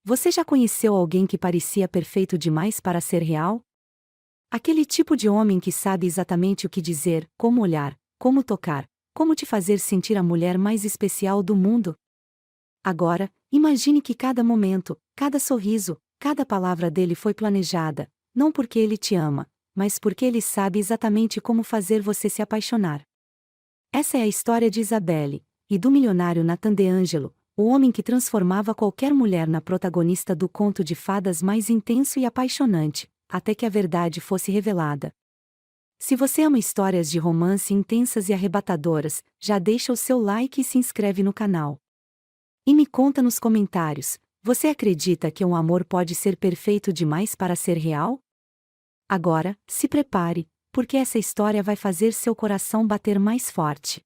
Você já conheceu alguém que parecia perfeito demais para ser real? Aquele tipo de homem que sabe exatamente o que dizer, como olhar, como tocar, como te fazer sentir a mulher mais especial do mundo? Agora, imagine que cada momento, cada sorriso, cada palavra dele foi planejada, não porque ele te ama, mas porque ele sabe exatamente como fazer você se apaixonar. Essa é a história de Isabelle, e do milionário Nathan DeAngelo, o homem que transformava qualquer mulher na protagonista do conto de fadas mais intenso e apaixonante, até que a verdade fosse revelada. Se você ama histórias de romance intensas e arrebatadoras, já deixa o seu like e se inscreve no canal. E me conta nos comentários, você acredita que um amor pode ser perfeito demais para ser real? Agora, se prepare, porque essa história vai fazer seu coração bater mais forte.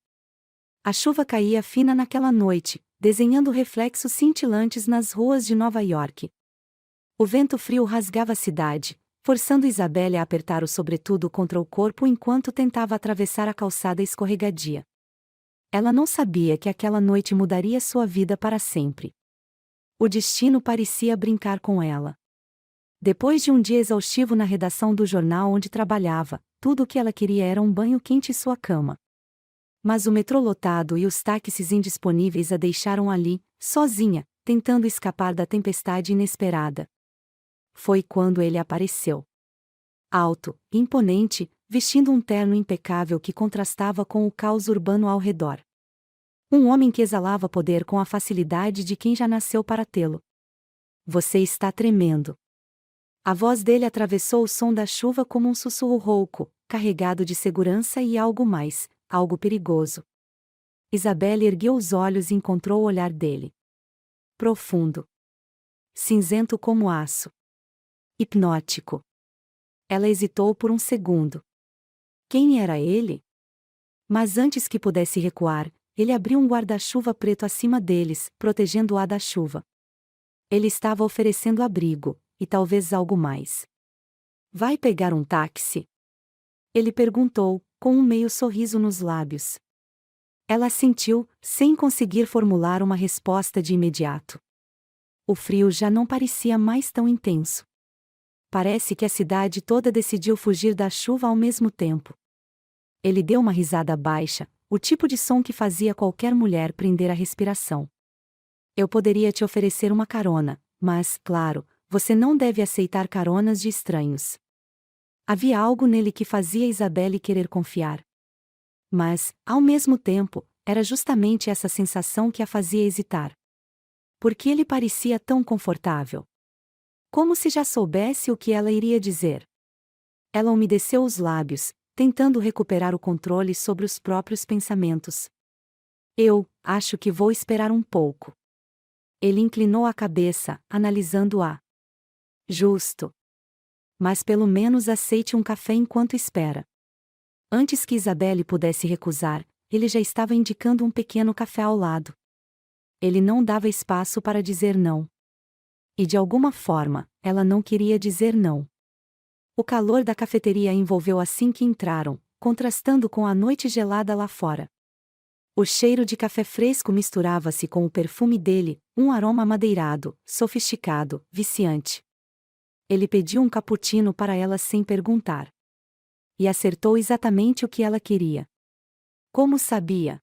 A chuva caía fina naquela noite, desenhando reflexos cintilantes nas ruas de Nova York. O vento frio rasgava a cidade, forçando Isabelle a apertar o sobretudo contra o corpo enquanto tentava atravessar a calçada escorregadia. Ela não sabia que aquela noite mudaria sua vida para sempre. O destino parecia brincar com ela. Depois de um dia exaustivo na redação do jornal onde trabalhava, tudo o que ela queria era um banho quente em sua cama. Mas o metrô lotado e os táxis indisponíveis a deixaram ali, sozinha, tentando escapar da tempestade inesperada. Foi quando ele apareceu. Alto, imponente, vestindo um terno impecável que contrastava com o caos urbano ao redor. Um homem que exalava poder com a facilidade de quem já nasceu para tê-lo. Você está tremendo. A voz dele atravessou o som da chuva como um sussurro rouco, carregado de segurança e algo mais, algo perigoso. Isabelle ergueu os olhos e encontrou o olhar dele. Profundo. Cinzento como aço. Hipnótico. Ela hesitou por um segundo. Quem era ele? Mas antes que pudesse recuar, ele abriu um guarda-chuva preto acima deles, protegendo-a da chuva. Ele estava oferecendo abrigo, e talvez algo mais. Vai pegar um táxi? Ele perguntou, com um meio sorriso nos lábios. Ela assentiu, sem conseguir formular uma resposta de imediato. O frio já não parecia mais tão intenso. Parece que a cidade toda decidiu fugir da chuva ao mesmo tempo. Ele deu uma risada baixa, o tipo de som que fazia qualquer mulher prender a respiração. Eu poderia te oferecer uma carona, mas, claro, você não deve aceitar caronas de estranhos. Havia algo nele que fazia Isabelle querer confiar. Mas, ao mesmo tempo, era justamente essa sensação que a fazia hesitar. Porque ele parecia tão confortável. Como se já soubesse o que ela iria dizer. Ela umedeceu os lábios, tentando recuperar o controle sobre os próprios pensamentos. Eu acho que vou esperar um pouco. Ele inclinou a cabeça, analisando-a. Justo. Mas pelo menos aceite um café enquanto espera. Antes que Isabelle pudesse recusar, ele já estava indicando um pequeno café ao lado. Ele não dava espaço para dizer não. E de alguma forma, ela não queria dizer não. O calor da cafeteria a envolveu assim que entraram, contrastando com a noite gelada lá fora. O cheiro de café fresco misturava-se com o perfume dele, um aroma amadeirado, sofisticado, viciante. Ele pediu um cappuccino para ela sem perguntar. E acertou exatamente o que ela queria. Como sabia?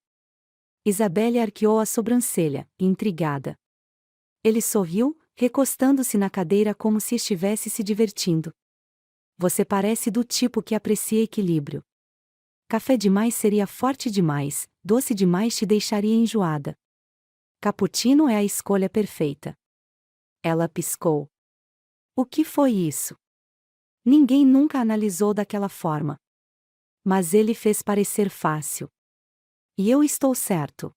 Isabelle arqueou a sobrancelha, intrigada. Ele sorriu, recostando-se na cadeira como se estivesse se divertindo. Você parece do tipo que aprecia equilíbrio. Café demais seria forte demais, doce demais te deixaria enjoada. Cappuccino é a escolha perfeita. Ela piscou. O que foi isso? Ninguém nunca analisou daquela forma. Mas ele fez parecer fácil. E eu estou certo?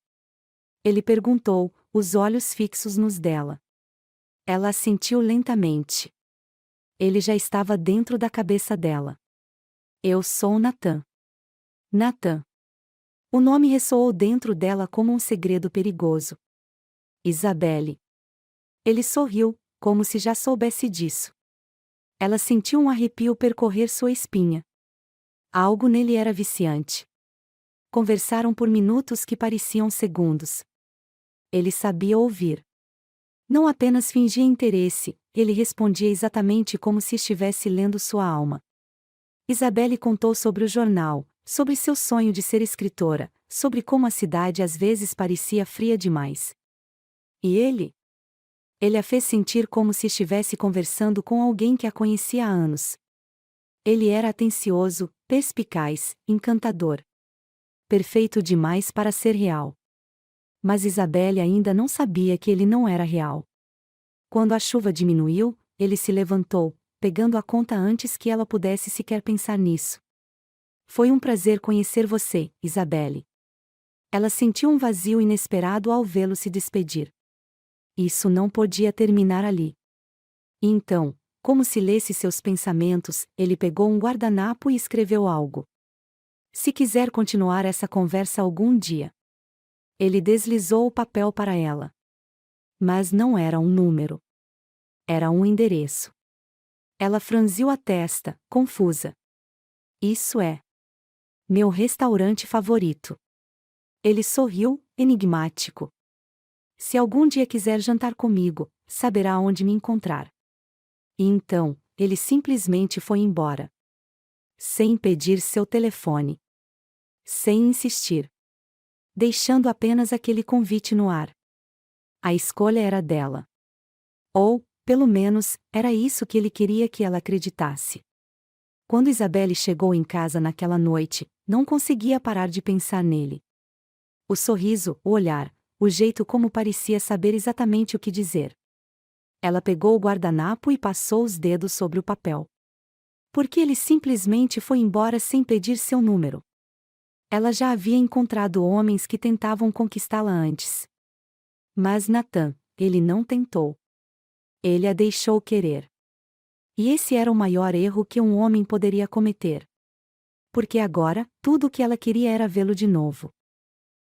Ele perguntou, os olhos fixos nos dela. Ela assentiu lentamente. Ele já estava dentro da cabeça dela. Eu sou Nathan. Nathan. O nome ressoou dentro dela como um segredo perigoso. Isabelle. Ele sorriu, como se já soubesse disso. Ela sentiu um arrepio percorrer sua espinha. Algo nele era viciante. Conversaram por minutos que pareciam segundos. Ele sabia ouvir. Não apenas fingia interesse, ele respondia exatamente como se estivesse lendo sua alma. Isabelle contou sobre o jornal, sobre seu sonho de ser escritora, sobre como a cidade às vezes parecia fria demais. E ele? Ele a fez sentir como se estivesse conversando com alguém que a conhecia há anos. Ele era atencioso, perspicaz, encantador. Perfeito demais para ser real. Mas Isabelle ainda não sabia que ele não era real. Quando a chuva diminuiu, ele se levantou, pegando a conta antes que ela pudesse sequer pensar nisso. Foi um prazer conhecer você, Isabelle. Ela sentiu um vazio inesperado ao vê-lo se despedir. Isso não podia terminar ali. E então, como se lesse seus pensamentos, ele pegou um guardanapo e escreveu algo. Se quiser continuar essa conversa algum dia. Ele deslizou o papel para ela. Mas não era um número. Era um endereço. Ela franziu a testa, confusa. Isso é meu restaurante favorito. Ele sorriu, enigmático. Se algum dia quiser jantar comigo, saberá onde me encontrar. E então, ele simplesmente foi embora. Sem pedir seu telefone. Sem insistir. Deixando apenas aquele convite no ar. A escolha era dela. Ou, pelo menos, era isso que ele queria que ela acreditasse. Quando Isabelle chegou em casa naquela noite, não conseguia parar de pensar nele. O sorriso, o olhar, o jeito como parecia saber exatamente o que dizer. Ela pegou o guardanapo e passou os dedos sobre o papel. Porque ele simplesmente foi embora sem pedir seu número. Ela já havia encontrado homens que tentavam conquistá-la antes. Mas Nathan, ele não tentou. Ele a deixou querer. E esse era o maior erro que um homem poderia cometer. Porque agora, tudo o que ela queria era vê-lo de novo.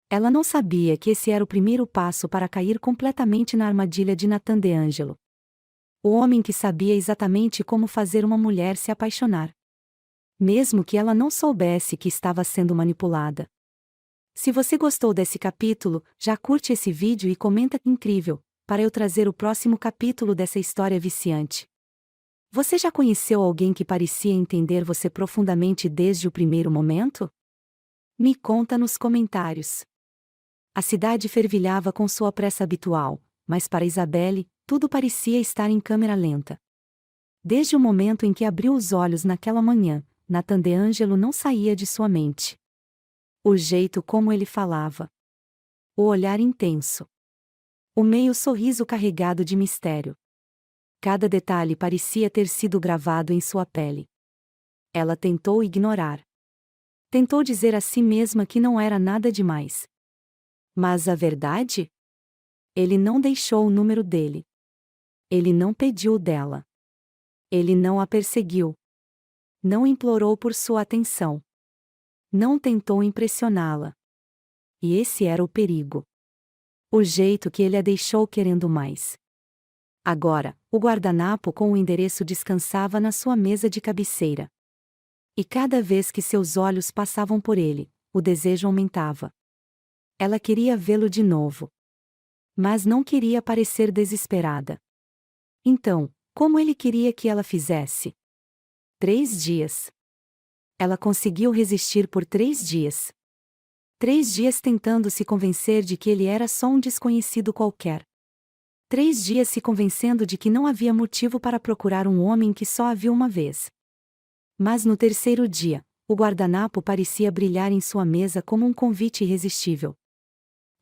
Ela não sabia que esse era o primeiro passo para cair completamente na armadilha de Nathan DeAngelo. O homem que sabia exatamente como fazer uma mulher se apaixonar. Mesmo que ela não soubesse que estava sendo manipulada. Se você gostou desse capítulo, já curte esse vídeo e comenta incrível, para eu trazer o próximo capítulo dessa história viciante. Você já conheceu alguém que parecia entender você profundamente desde o primeiro momento? Me conta nos comentários. A cidade fervilhava com sua pressa habitual, mas para Isabelle, tudo parecia estar em câmera lenta. Desde o momento em que abriu os olhos naquela manhã, Nathan DeAngelo não saía de sua mente. O jeito como ele falava. O olhar intenso. O meio sorriso carregado de mistério. Cada detalhe parecia ter sido gravado em sua pele. Ela tentou ignorar. Tentou dizer a si mesma que não era nada demais. Mas a verdade? Ele não deixou o número dele. Ele não pediu dela. Ele não a perseguiu. Não implorou por sua atenção. Não tentou impressioná-la. E esse era o perigo. O jeito que ele a deixou querendo mais. Agora, o guardanapo com o endereço descansava na sua mesa de cabeceira. E cada vez que seus olhos passavam por ele, o desejo aumentava. Ela queria vê-lo de novo. Mas não queria parecer desesperada. Então, como ele queria que ela fizesse? 3 dias. Ela conseguiu resistir por 3 dias. 3 dias tentando se convencer de que ele era só um desconhecido qualquer. 3 dias se convencendo de que não havia motivo para procurar um homem que só a viu uma vez. Mas no terceiro dia, o guardanapo parecia brilhar em sua mesa como um convite irresistível.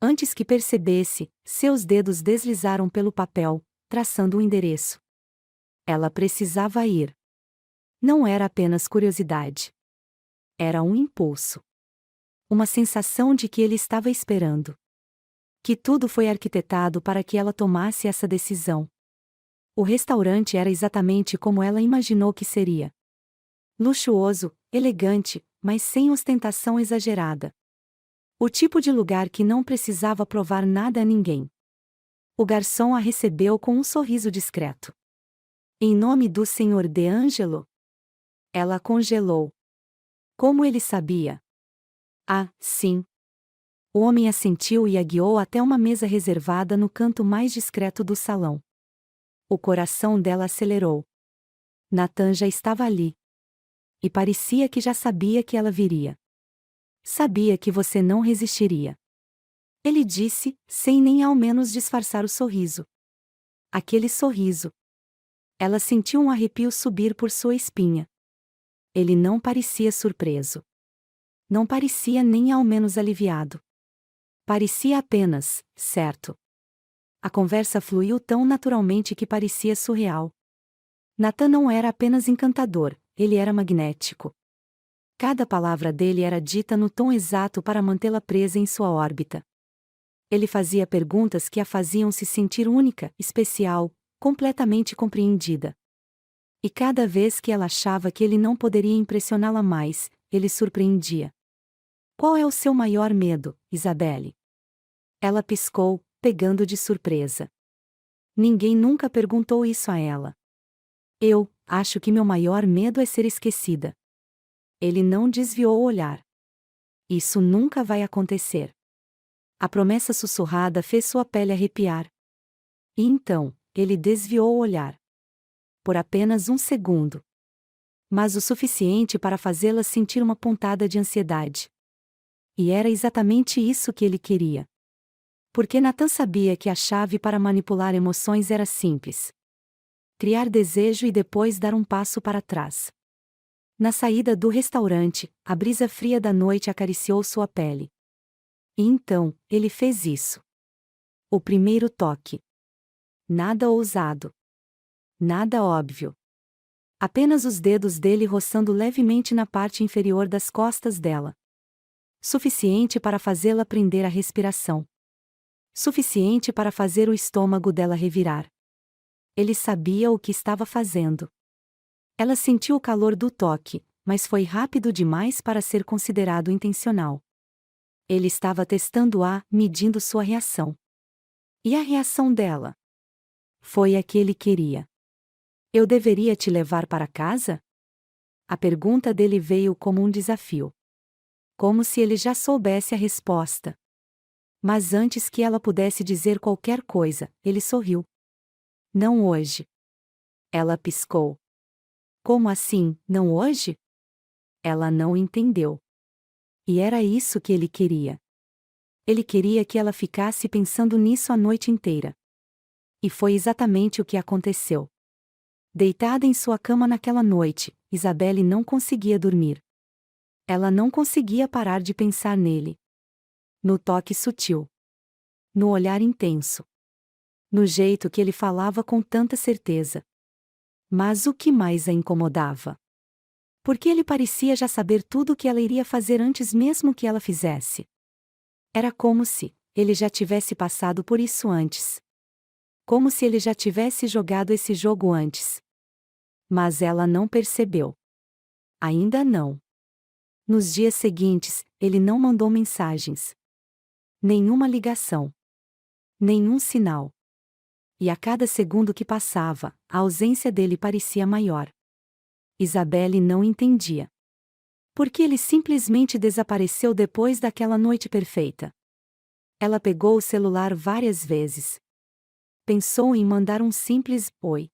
Antes que percebesse, seus dedos deslizaram pelo papel, traçando o endereço. Ela precisava ir. Não era apenas curiosidade. Era um impulso. Uma sensação de que ele estava esperando. Que tudo foi arquitetado para que ela tomasse essa decisão. O restaurante era exatamente como ela imaginou que seria. Luxuoso, elegante, mas sem ostentação exagerada. O tipo de lugar que não precisava provar nada a ninguém. O garçom a recebeu com um sorriso discreto. Em nome do Sr. DeAngelo? Ela congelou. Como ele sabia? Ah, sim. O homem assentiu e a guiou até uma mesa reservada no canto mais discreto do salão. O coração dela acelerou. Natan já estava ali. E parecia que já sabia que ela viria. Sabia que você não resistiria. Ele disse, sem nem ao menos disfarçar o sorriso. Aquele sorriso. Ela sentiu um arrepio subir por sua espinha. Ele não parecia surpreso. Não parecia nem ao menos aliviado. Parecia apenas, certo. A conversa fluiu tão naturalmente que parecia surreal. Natan não era apenas encantador, ele era magnético. Cada palavra dele era dita no tom exato para mantê-la presa em sua órbita. Ele fazia perguntas que a faziam se sentir única, especial, completamente compreendida. E cada vez que ela achava que ele não poderia impressioná-la mais, ele surpreendia. Qual é o seu maior medo, Isabelle? Ela piscou, pegando de surpresa. Ninguém nunca perguntou isso a ela. Eu acho que meu maior medo é ser esquecida. Ele não desviou o olhar. Isso nunca vai acontecer. A promessa sussurrada fez sua pele arrepiar. E então, ele desviou o olhar. Por apenas um segundo. Mas o suficiente para fazê-la sentir uma pontada de ansiedade. E era exatamente isso que ele queria. Porque Natan sabia que a chave para manipular emoções era simples. Criar desejo e depois dar um passo para trás. Na saída do restaurante, a brisa fria da noite acariciou sua pele. E então, ele fez isso. O primeiro toque. Nada ousado. Nada óbvio. Apenas os dedos dele roçando levemente na parte inferior das costas dela. Suficiente para fazê-la prender a respiração. Suficiente para fazer o estômago dela revirar. Ele sabia o que estava fazendo. Ela sentiu o calor do toque, mas foi rápido demais para ser considerado intencional. Ele estava testando-a, medindo sua reação. E a reação dela? Foi a que ele queria. Eu deveria te levar para casa? A pergunta dele veio como um desafio. Como se ele já soubesse a resposta. Mas antes que ela pudesse dizer qualquer coisa, ele sorriu. Não hoje. Ela piscou. Como assim, não hoje? Ela não entendeu. E era isso que ele queria. Ele queria que ela ficasse pensando nisso a noite inteira. E foi exatamente o que aconteceu. Deitada em sua cama naquela noite, Isabelle não conseguia dormir. Ela não conseguia parar de pensar nele. No toque sutil. No olhar intenso. No jeito que ele falava com tanta certeza. Mas o que mais a incomodava? Porque ele parecia já saber tudo o que ela iria fazer antes mesmo que ela fizesse. Era como se ele já tivesse passado por isso antes. Como se ele já tivesse jogado esse jogo antes. Mas ela não percebeu. Ainda não. Nos dias seguintes, ele não mandou mensagens. Nenhuma ligação. Nenhum sinal. E a cada segundo que passava, a ausência dele parecia maior. Isabelle não entendia. Por que ele simplesmente desapareceu depois daquela noite perfeita? Ela pegou o celular várias vezes. Pensou em mandar um simples oi.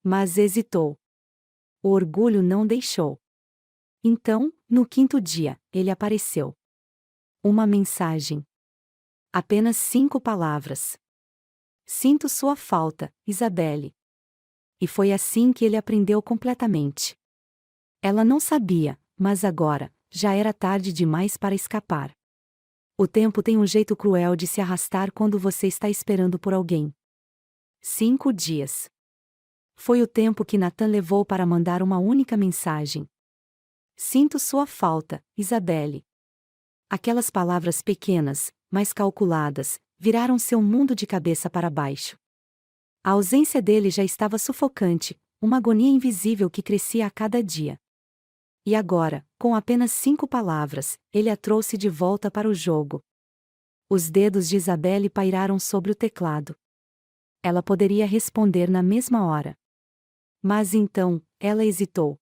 Mas hesitou. O orgulho não deixou. Então, no quinto dia, ele apareceu. Uma mensagem. Apenas 5 palavras. Sinto sua falta, Isabelle. E foi assim que ele aprendeu completamente. Ela não sabia, mas agora, já era tarde demais para escapar. O tempo tem um jeito cruel de se arrastar quando você está esperando por alguém. 5 dias. Foi o tempo que Natan levou para mandar uma única mensagem. Sinto sua falta, Isabelle. Aquelas palavras pequenas, mas calculadas, viraram seu mundo de cabeça para baixo. A ausência dele já estava sufocante, uma agonia invisível que crescia a cada dia. E agora, com apenas 5 palavras, ele a trouxe de volta para o jogo. Os dedos de Isabelle pairaram sobre o teclado. Ela poderia responder na mesma hora. Mas então, ela hesitou.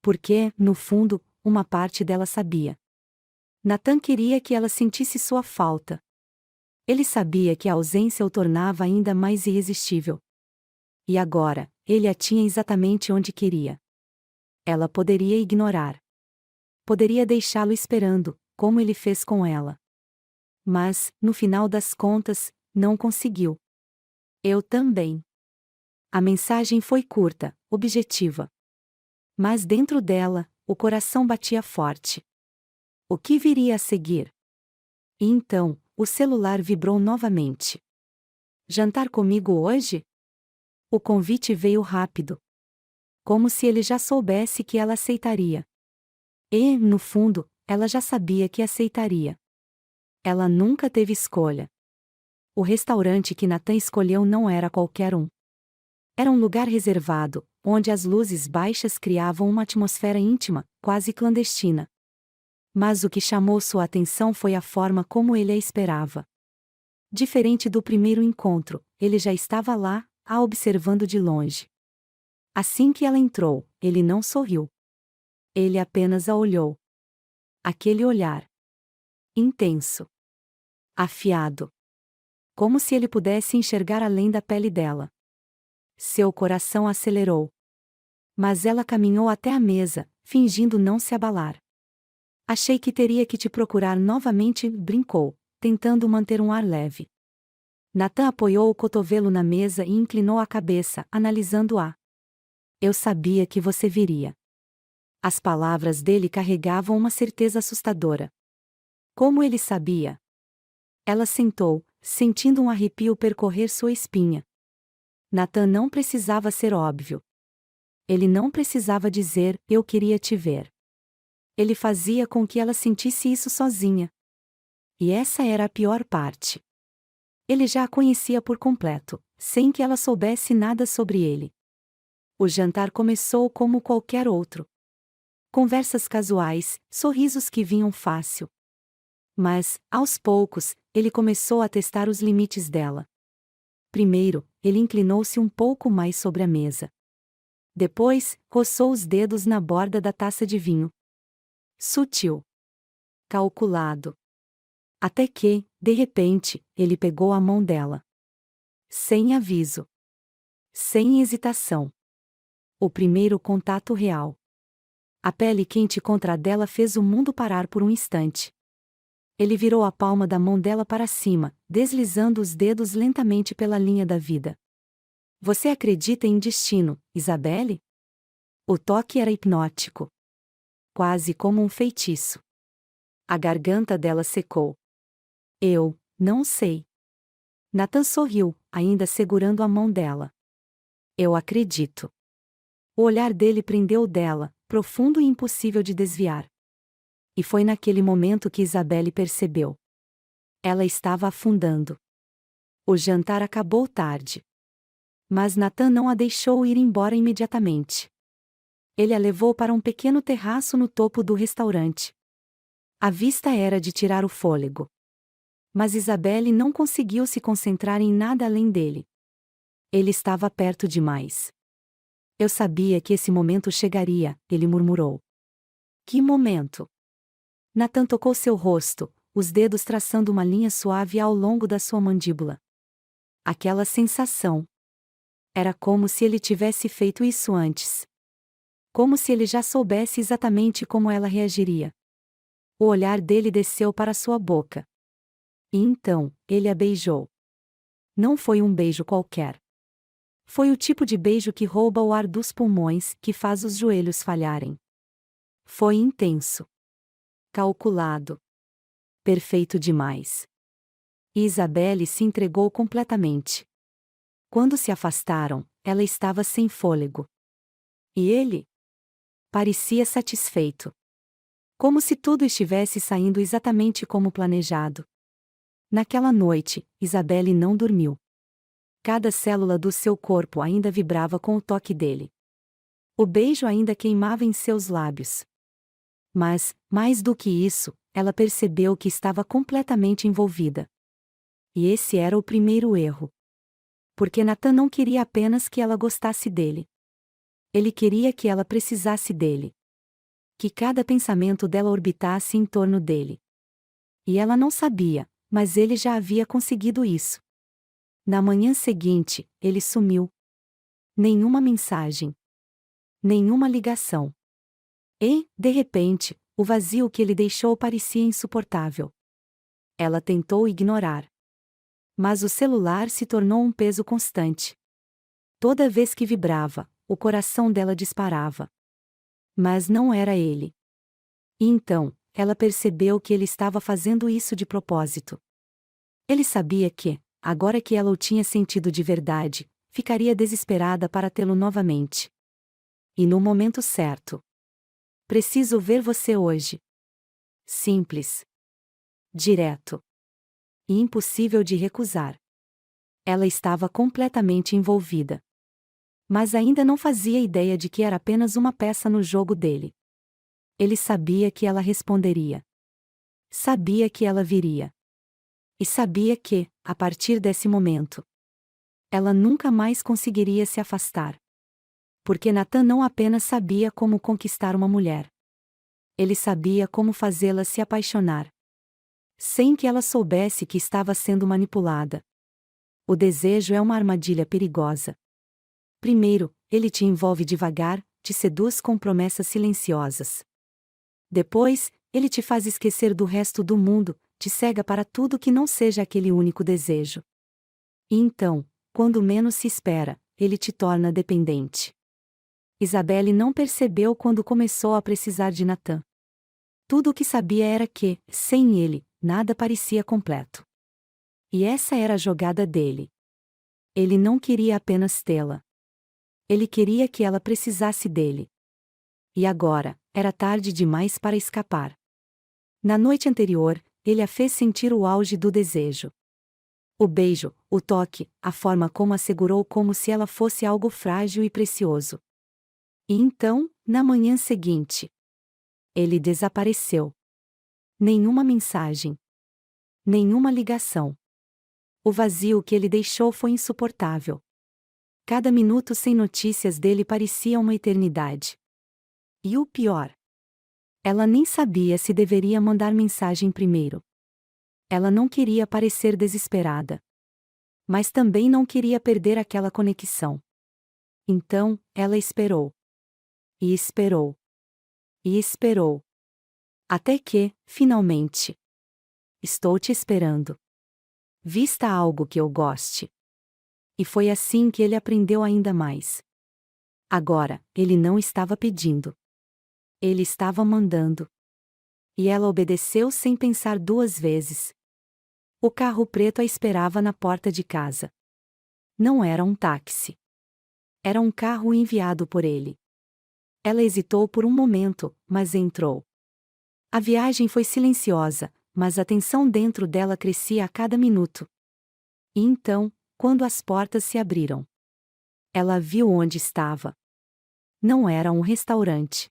Porque, no fundo, uma parte dela sabia. Natan queria que ela sentisse sua falta. Ele sabia que a ausência o tornava ainda mais irresistível. E agora, ele a tinha exatamente onde queria. Ela poderia ignorar. Poderia deixá-lo esperando, como ele fez com ela. Mas, no final das contas, não conseguiu. Eu também. A mensagem foi curta, objetiva. Mas dentro dela, o coração batia forte. O que viria a seguir? E então, o celular vibrou novamente. Jantar comigo hoje? O convite veio rápido. Como se ele já soubesse que ela aceitaria. E, no fundo, ela já sabia que aceitaria. Ela nunca teve escolha. O restaurante que Natan escolheu não era qualquer um. Era um lugar reservado, onde as luzes baixas criavam uma atmosfera íntima, quase clandestina. Mas o que chamou sua atenção foi a forma como ele a esperava. Diferente do primeiro encontro, ele já estava lá, a observando de longe. Assim que ela entrou, ele não sorriu. Ele apenas a olhou. Aquele olhar. Intenso. Afiado. Como se ele pudesse enxergar além da pele dela. Seu coração acelerou. Mas ela caminhou até a mesa, fingindo não se abalar. Achei que teria que te procurar novamente, brincou, tentando manter um ar leve. Natan apoiou o cotovelo na mesa e inclinou a cabeça, analisando-a. Eu sabia que você viria. As palavras dele carregavam uma certeza assustadora. Como ele sabia? Ela sentou, sentindo um arrepio percorrer sua espinha. Natan não precisava ser óbvio. Ele não precisava dizer, eu queria te ver. Ele fazia com que ela sentisse isso sozinha. E essa era a pior parte. Ele já a conhecia por completo, sem que ela soubesse nada sobre ele. O jantar começou como qualquer outro. Conversas casuais, sorrisos que vinham fácil. Mas, aos poucos, ele começou a testar os limites dela. Primeiro, ele inclinou-se um pouco mais sobre a mesa. Depois, roçou os dedos na borda da taça de vinho. Sutil. Calculado. Até que, de repente, ele pegou a mão dela. Sem aviso. Sem hesitação. O primeiro contato real. A pele quente contra a dela fez o mundo parar por um instante. Ele virou a palma da mão dela para cima, deslizando os dedos lentamente pela linha da vida. Você acredita em destino, Isabelle? O toque era hipnótico. Quase como um feitiço. A garganta dela secou. Eu não sei. Natan sorriu, ainda segurando a mão dela. Eu acredito. O olhar dele prendeu o dela, profundo e impossível de desviar. E foi naquele momento que Isabelle percebeu. Ela estava afundando. O jantar acabou tarde. Mas Natan não a deixou ir embora imediatamente. Ele a levou para um pequeno terraço no topo do restaurante. A vista era de tirar o fôlego. Mas Isabelle não conseguiu se concentrar em nada além dele. Ele estava perto demais. Eu sabia que esse momento chegaria, ele murmurou. Que momento? Natan tocou seu rosto, os dedos traçando uma linha suave ao longo da sua mandíbula. Aquela sensação. Era como se ele tivesse feito isso antes. Como se ele já soubesse exatamente como ela reagiria. O olhar dele desceu para sua boca. E então, ele a beijou. Não foi um beijo qualquer. Foi o tipo de beijo que rouba o ar dos pulmões, que faz os joelhos falharem. Foi intenso. Calculado. Perfeito demais. E Isabelle se entregou completamente. Quando se afastaram, ela estava sem fôlego. E ele? Parecia satisfeito. Como se tudo estivesse saindo exatamente como planejado. Naquela noite, Isabelle não dormiu. Cada célula do seu corpo ainda vibrava com o toque dele. O beijo ainda queimava em seus lábios. Mas, mais do que isso, ela percebeu que estava completamente envolvida. E esse era o primeiro erro. Porque Natan não queria apenas que ela gostasse dele. Ele queria que ela precisasse dele. Que cada pensamento dela orbitasse em torno dele. E ela não sabia, mas ele já havia conseguido isso. Na manhã seguinte, ele sumiu. Nenhuma mensagem. Nenhuma ligação. E, de repente, o vazio que ele deixou parecia insuportável. Ela tentou ignorar. Mas o celular se tornou um peso constante. Toda vez que vibrava, o coração dela disparava. Mas não era ele. E então, ela percebeu que ele estava fazendo isso de propósito. Ele sabia que, agora que ela o tinha sentido de verdade, ficaria desesperada para tê-lo novamente. E no momento certo. Preciso ver você hoje. Simples. Direto. E impossível de recusar. Ela estava completamente envolvida. Mas ainda não fazia ideia de que era apenas uma peça no jogo dele. Ele sabia que ela responderia. Sabia que ela viria. E sabia que, a partir desse momento, ela nunca mais conseguiria se afastar. Porque Nathan não apenas sabia como conquistar uma mulher. Ele sabia como fazê-la se apaixonar. Sem que ela soubesse que estava sendo manipulada. O desejo é uma armadilha perigosa. Primeiro, ele te envolve devagar, te seduz com promessas silenciosas. Depois, ele te faz esquecer do resto do mundo, te cega para tudo que não seja aquele único desejo. E então, quando menos se espera, ele te torna dependente. Isabelle não percebeu quando começou a precisar de Nathan. Tudo o que sabia era que, sem ele, nada parecia completo. E essa era a jogada dele. Ele não queria apenas tê-la. Ele queria que ela precisasse dele. E agora, era tarde demais para escapar. Na noite anterior, ele a fez sentir o auge do desejo. O beijo, o toque, a forma como a segurou como se ela fosse algo frágil e precioso. E então, na manhã seguinte, ele desapareceu. Nenhuma mensagem. Nenhuma ligação. O vazio que ele deixou foi insuportável. Cada minuto sem notícias dele parecia uma eternidade. E o pior. Ela nem sabia se deveria mandar mensagem primeiro. Ela não queria parecer desesperada. Mas também não queria perder aquela conexão. Então, ela esperou. E esperou. E esperou. Até que, finalmente. Estou te esperando. Vista algo que eu goste. E foi assim que ele aprendeu ainda mais. Agora, ele não estava pedindo. Ele estava mandando. E ela obedeceu sem pensar duas vezes. O carro preto a esperava na porta de casa. Não era um táxi. Era um carro enviado por ele. Ela hesitou por um momento, mas entrou. A viagem foi silenciosa, mas a tensão dentro dela crescia a cada minuto. E então, quando as portas se abriram, ela viu onde estava. Não era um restaurante.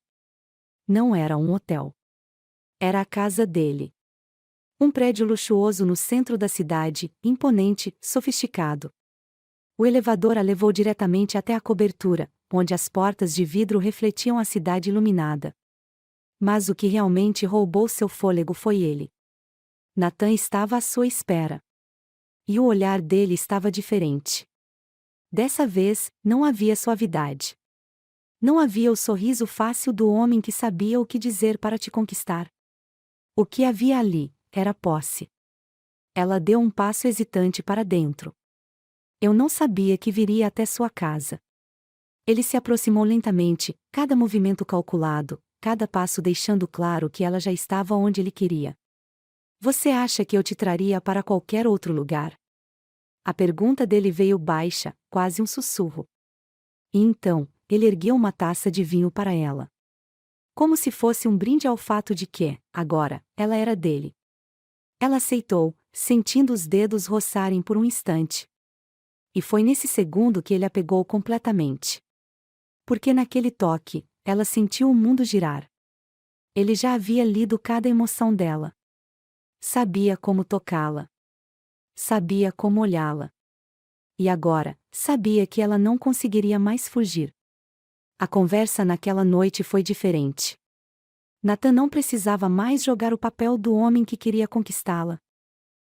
Não era um hotel. Era a casa dele. Um prédio luxuoso no centro da cidade, imponente, sofisticado. O elevador a levou diretamente até a cobertura, onde as portas de vidro refletiam a cidade iluminada. Mas o que realmente roubou seu fôlego foi ele. Nathan estava à sua espera. E o olhar dele estava diferente. Dessa vez, não havia suavidade. Não havia o sorriso fácil do homem que sabia o que dizer para te conquistar. O que havia ali era posse. Ela deu um passo hesitante para dentro. Eu não sabia que viria até sua casa. Ele se aproximou lentamente, cada movimento calculado, cada passo deixando claro que ela já estava onde ele queria. Você acha que eu te traria para qualquer outro lugar? A pergunta dele veio baixa, quase um sussurro. E então, ele ergueu uma taça de vinho para ela. Como se fosse um brinde ao fato de que, agora, ela era dele. Ela aceitou, sentindo os dedos roçarem por um instante. E foi nesse segundo que ele a pegou completamente. Porque naquele toque, ela sentiu o mundo girar. Ele já havia lido cada emoção dela. Sabia como tocá-la. Sabia como olhá-la. E agora, sabia que ela não conseguiria mais fugir. A conversa naquela noite foi diferente. Natan não precisava mais jogar o papel do homem que queria conquistá-la.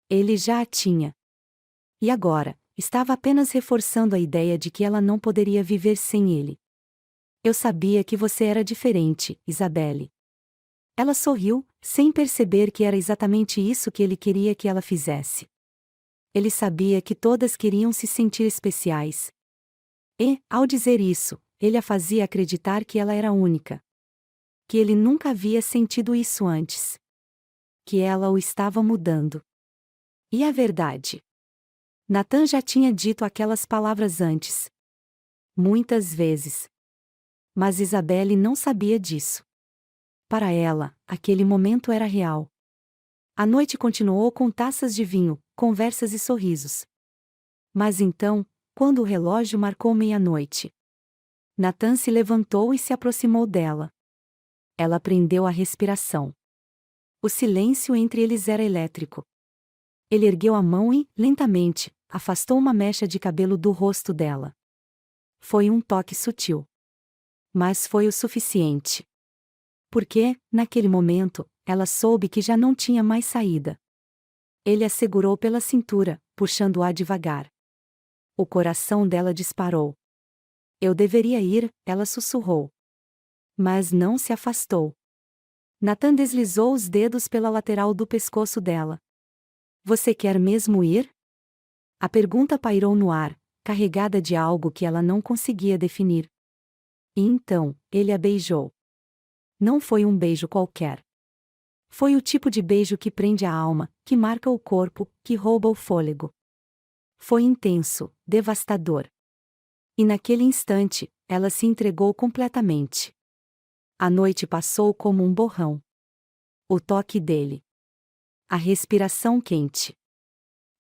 Ele já a tinha. E agora, estava apenas reforçando a ideia de que ela não poderia viver sem ele. Eu sabia que você era diferente, Isabelle. Ela sorriu, sem perceber que era exatamente isso que ele queria que ela fizesse. Ele sabia que todas queriam se sentir especiais. E, ao dizer isso, ele a fazia acreditar que ela era única. Que ele nunca havia sentido isso antes. Que ela o estava mudando. E a verdade? Natan já tinha dito aquelas palavras antes. Muitas vezes. Mas Isabelle não sabia disso. Para ela, aquele momento era real. A noite continuou com taças de vinho, conversas e sorrisos. Mas então, quando o relógio marcou meia-noite, Natan se levantou e se aproximou dela. Ela prendeu a respiração. O silêncio entre eles era elétrico. Ele ergueu a mão e, lentamente, afastou uma mecha de cabelo do rosto dela. Foi um toque sutil. Mas foi o suficiente. Porque, naquele momento, ela soube que já não tinha mais saída. Ele a segurou pela cintura, puxando-a devagar. O coração dela disparou. Eu deveria ir, ela sussurrou. Mas não se afastou. Natan deslizou os dedos pela lateral do pescoço dela. Você quer mesmo ir? A pergunta pairou no ar, carregada de algo que ela não conseguia definir. E então, ele a beijou. Não foi um beijo qualquer. Foi o tipo de beijo que prende a alma, que marca o corpo, que rouba o fôlego. Foi intenso, devastador. E naquele instante, ela se entregou completamente. A noite passou como um borrão. O toque dele. A respiração quente.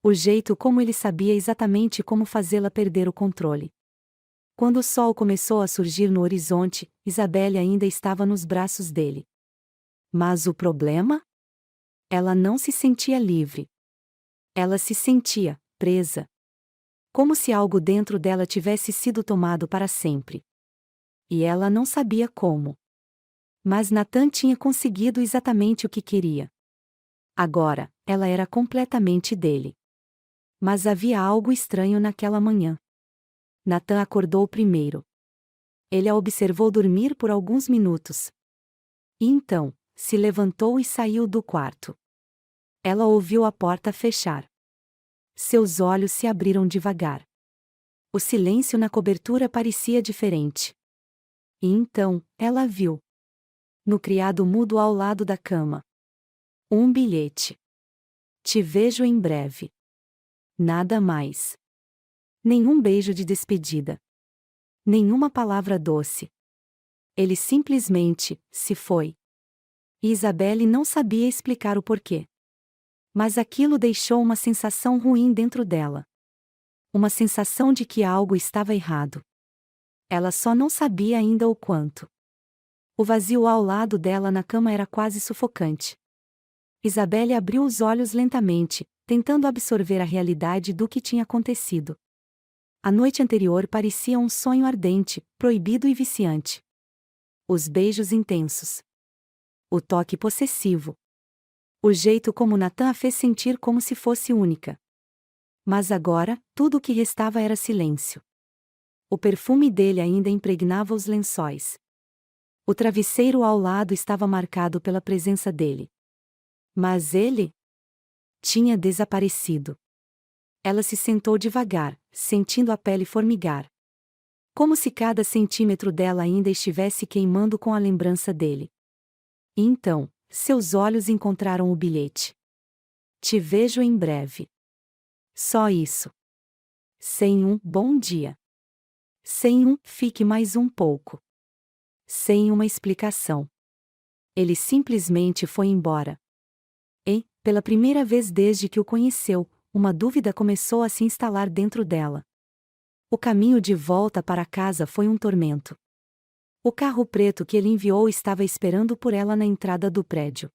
O jeito como ele sabia exatamente como fazê-la perder o controle. Quando o sol começou a surgir no horizonte, Isabelle ainda estava nos braços dele. Mas o problema? Ela não se sentia livre. Ela se sentia presa. Como se algo dentro dela tivesse sido tomado para sempre. E ela não sabia como. Mas Natan tinha conseguido exatamente o que queria. Agora, ela era completamente dele. Mas havia algo estranho naquela manhã. Natan acordou primeiro. Ele a observou dormir por alguns minutos. E então, se levantou e saiu do quarto. Ela ouviu a porta fechar. Seus olhos se abriram devagar. O silêncio na cobertura parecia diferente. E então, ela viu. No criado mudo ao lado da cama. Um bilhete. Te vejo em breve. Nada mais. Nenhum beijo de despedida. Nenhuma palavra doce. Ele simplesmente se foi. E Isabelle não sabia explicar o porquê. Mas aquilo deixou uma sensação ruim dentro dela. Uma sensação de que algo estava errado. Ela só não sabia ainda o quanto. O vazio ao lado dela na cama era quase sufocante. Isabelle abriu os olhos lentamente, tentando absorver a realidade do que tinha acontecido. A noite anterior parecia um sonho ardente, proibido e viciante. Os beijos intensos. O toque possessivo. O jeito como Natan a fez sentir como se fosse única. Mas agora, tudo o que restava era silêncio. O perfume dele ainda impregnava os lençóis. O travesseiro ao lado estava marcado pela presença dele. Mas ele tinha desaparecido. Ela se sentou devagar, sentindo a pele formigar. Como se cada centímetro dela ainda estivesse queimando com a lembrança dele. E então, seus olhos encontraram o bilhete. Te vejo em breve. Só isso. Sem um bom dia. Sem um fique mais um pouco. Sem uma explicação. Ele simplesmente foi embora. E, pela primeira vez desde que o conheceu, uma dúvida começou a se instalar dentro dela. O caminho de volta para casa foi um tormento. O carro preto que ele enviou estava esperando por ela na entrada do prédio.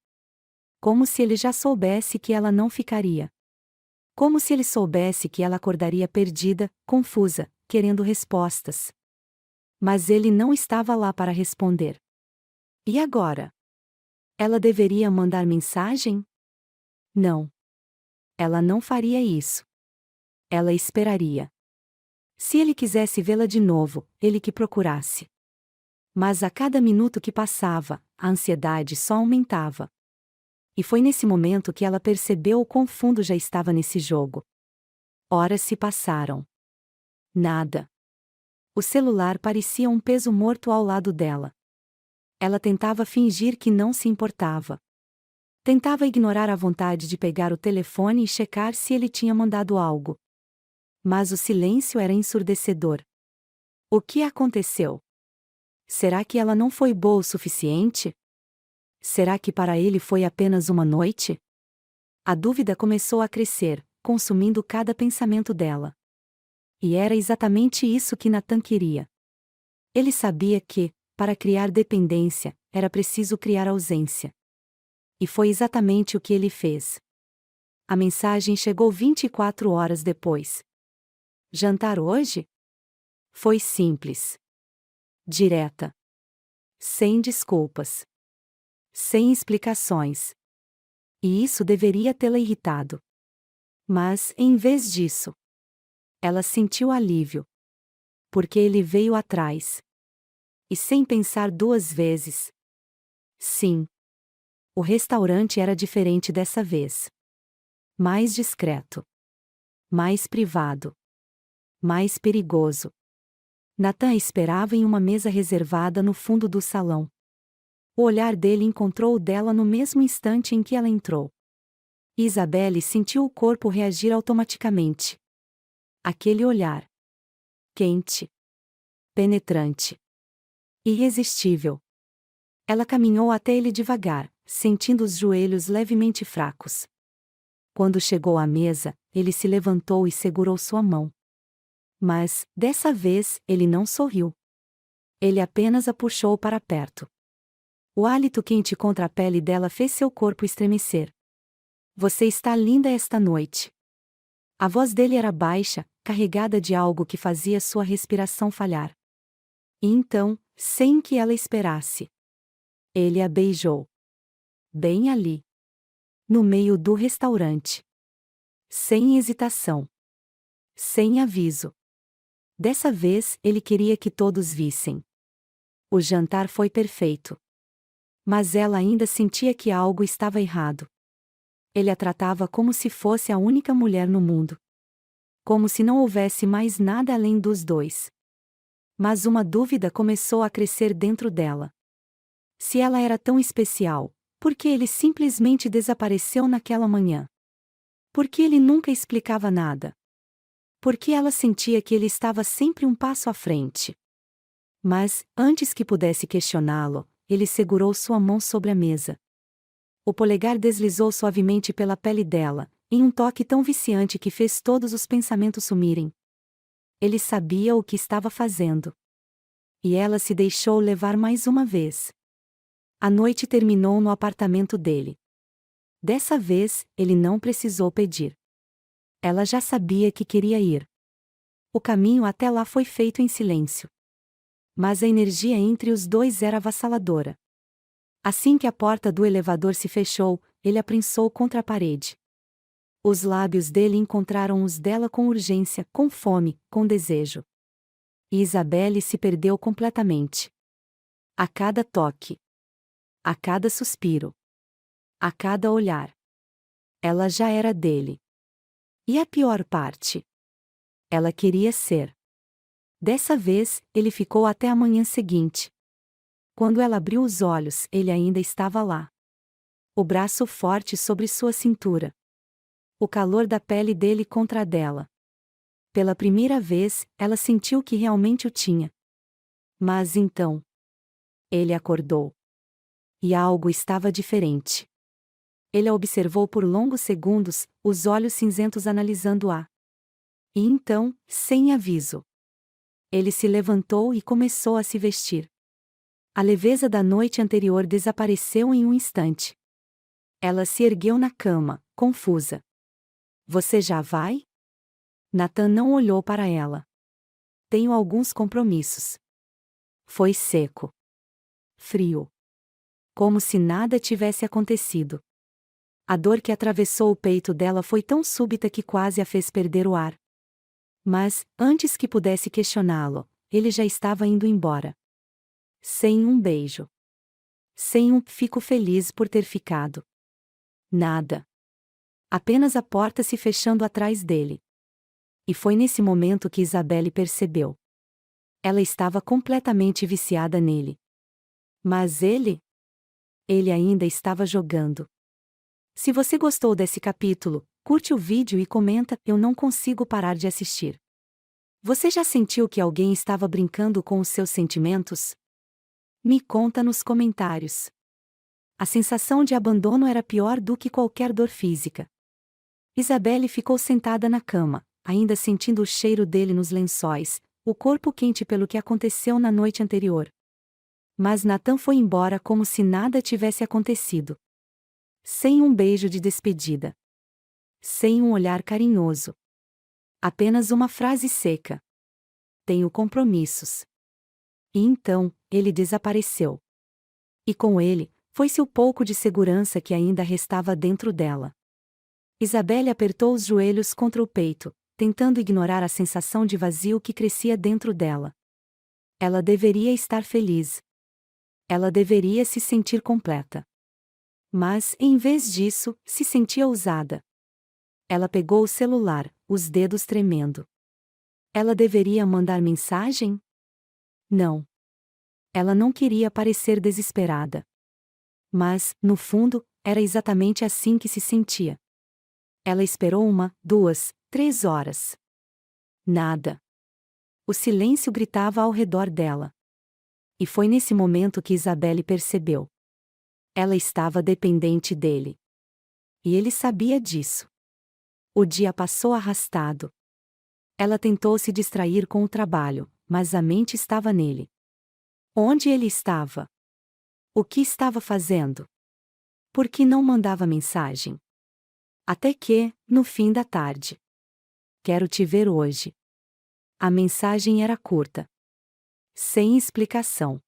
Como se ele já soubesse que ela não ficaria. Como se ele soubesse que ela acordaria perdida, confusa, querendo respostas. Mas ele não estava lá para responder. E agora? Ela deveria mandar mensagem? Não. Ela não faria isso. Ela esperaria. Se ele quisesse vê-la de novo, ele que procurasse. Mas a cada minuto que passava, a ansiedade só aumentava. E foi nesse momento que ela percebeu o quão fundo já estava nesse jogo. Horas se passaram. Nada. O celular parecia um peso morto ao lado dela. Ela tentava fingir que não se importava. Tentava ignorar a vontade de pegar o telefone e checar se ele tinha mandado algo. Mas o silêncio era ensurdecedor. O que aconteceu? Será que ela não foi boa o suficiente? Será que para ele foi apenas uma noite? A dúvida começou a crescer, consumindo cada pensamento dela. E era exatamente isso que Nathan queria. Ele sabia que, para criar dependência, era preciso criar ausência. E foi exatamente o que ele fez. A mensagem chegou 24 horas depois. Jantar hoje? Foi simples. Direta. Sem desculpas. Sem explicações. E isso deveria tê-la irritado. Mas, em vez disso, ela sentiu alívio. Porque ele veio atrás. E sem pensar duas vezes. Sim. O restaurante era diferente dessa vez. Mais discreto. Mais privado. Mais perigoso. Nathan esperava em uma mesa reservada no fundo do salão. O olhar dele encontrou o dela no mesmo instante em que ela entrou. Isabelle sentiu o corpo reagir automaticamente. Aquele olhar. Quente. Penetrante. Irresistível. Ela caminhou até ele devagar, sentindo os joelhos levemente fracos. Quando chegou à mesa, ele se levantou e segurou sua mão. Mas, dessa vez, ele não sorriu. Ele apenas a puxou para perto. O hálito quente contra a pele dela fez seu corpo estremecer. Você está linda esta noite. A voz dele era baixa, carregada de algo que fazia sua respiração falhar. E então, sem que ela esperasse, ele a beijou. Bem ali. No meio do restaurante. Sem hesitação. Sem aviso. Dessa vez, ele queria que todos vissem. O jantar foi perfeito. Mas ela ainda sentia que algo estava errado. Ele a tratava como se fosse a única mulher no mundo. Como se não houvesse mais nada além dos dois. Mas uma dúvida começou a crescer dentro dela. Se ela era tão especial, por que ele simplesmente desapareceu naquela manhã? Por que ele nunca explicava nada? Por que ela sentia que ele estava sempre um passo à frente? Mas, antes que pudesse questioná-lo, ele segurou sua mão sobre a mesa. O polegar deslizou suavemente pela pele dela, em um toque tão viciante que fez todos os pensamentos sumirem. Ele sabia o que estava fazendo. E ela se deixou levar mais uma vez. A noite terminou no apartamento dele. Dessa vez, ele não precisou pedir. Ela já sabia que queria ir. O caminho até lá foi feito em silêncio. Mas a energia entre os dois era avassaladora. Assim que a porta do elevador se fechou, ele a prensou contra a parede. Os lábios dele encontraram os dela com urgência, com fome, com desejo. E Isabelle se perdeu completamente. A cada toque. A cada suspiro. A cada olhar. Ela já era dele. E a pior parte? Ela queria ser. Dessa vez, ele ficou até a manhã seguinte. Quando ela abriu os olhos, ele ainda estava lá. O braço forte sobre sua cintura. O calor da pele dele contra a dela. Pela primeira vez, ela sentiu que realmente o tinha. Mas então. Ele acordou. E algo estava diferente. Ele a observou por longos segundos, os olhos cinzentos analisando-a. E então, sem aviso, ele se levantou e começou a se vestir. A leveza da noite anterior desapareceu em um instante. Ela se ergueu na cama, confusa. Você já vai? Nathan não olhou para ela. Tenho alguns compromissos. Foi seco. Frio. como se nada tivesse acontecido. A dor que atravessou o peito dela foi tão súbita que quase a fez perder o ar. Mas, antes que pudesse questioná-lo, ele já estava indo embora. Sem um beijo. Sem um "fico feliz por ter ficado". Nada. Apenas a porta se fechando atrás dele. E foi nesse momento que Isabelle percebeu. Ela estava completamente viciada nele. Mas ele ainda estava jogando. Se você gostou desse capítulo, curte o vídeo e comenta: "Eu não consigo parar de assistir". Você já sentiu que alguém estava brincando com os seus sentimentos? Me conta nos comentários. A sensação de abandono era pior do que qualquer dor física. Isabelle ficou sentada na cama, ainda sentindo o cheiro dele nos lençóis, o corpo quente pelo que aconteceu na noite anterior. Mas Nathan foi embora como se nada tivesse acontecido. Sem um beijo de despedida. Sem um olhar carinhoso. Apenas uma frase seca. "Tenho compromissos". E então, ele desapareceu. E com ele, foi-se o pouco de segurança que ainda restava dentro dela. Isabelle apertou os joelhos contra o peito, tentando ignorar a sensação de vazio que crescia dentro dela. Ela deveria estar feliz. Ela deveria se sentir completa. Mas, em vez disso, se sentia ousada. Ela pegou o celular, os dedos tremendo. Ela deveria mandar mensagem? Não. Ela não queria parecer desesperada. Mas, no fundo, era exatamente assim que se sentia. Ela esperou 1, 2, 3 horas. Nada. O silêncio gritava ao redor dela. E foi nesse momento que Isabelle percebeu. Ela estava dependente dele. E ele sabia disso. O dia passou arrastado. Ela tentou se distrair com o trabalho, mas a mente estava nele. Onde ele estava? O que estava fazendo? Por que não mandava mensagem? Até que, no fim da tarde. "Quero te ver hoje". A mensagem era curta. Sem explicação.